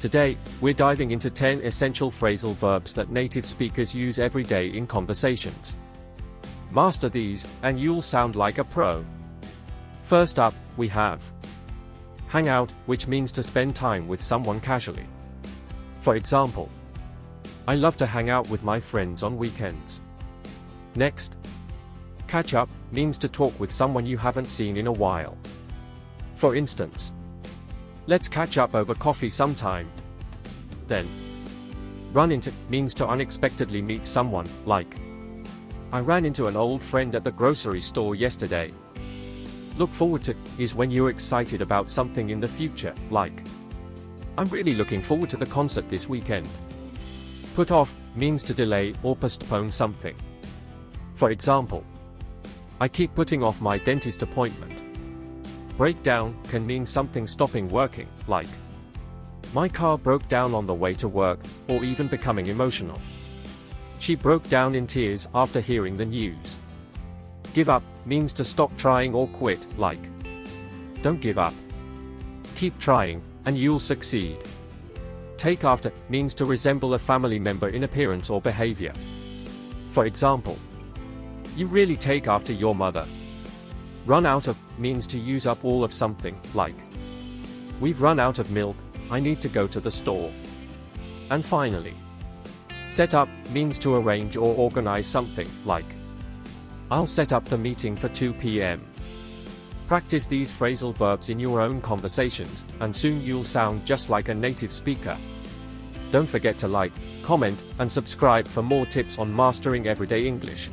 Today, we're diving into 10 essential phrasal verbs that native speakers use every day in conversations. Master these, and you'll sound like a pro. First up, we have hang out, which means to spend time with someone casually. For example, I love to hang out with my friends on weekends. Next, catch up means to talk with someone you haven't seen in a while. For instance, let's catch up over coffee sometime. Then, run into means to unexpectedly meet someone, like I ran into an old friend at the grocery store yesterday. Look forward to is when you're excited about something in the future, like I'm really looking forward to the concert this weekend. Put off means to delay or postpone something. For example, I keep putting off my dentist appointment. Break down can mean something stopping working, like my car broke down on the way to work, or even becoming emotional. She broke down in tears after hearing the news. Give up means to stop trying or quit, like don't give up. Keep trying, and you'll succeed. Take after means to resemble a family member in appearance or behavior. For example, you really take after your mother. Run out of means to use up all of something, like we've run out of milk, I need to go to the store. And finally, set up means to arrange or organize something, like I'll set up the meeting for 2 p.m. Practice these phrasal verbs in your own conversations, and soon you'll sound just like a native speaker. Don't forget to like, comment, and subscribe for more tips on mastering everyday English.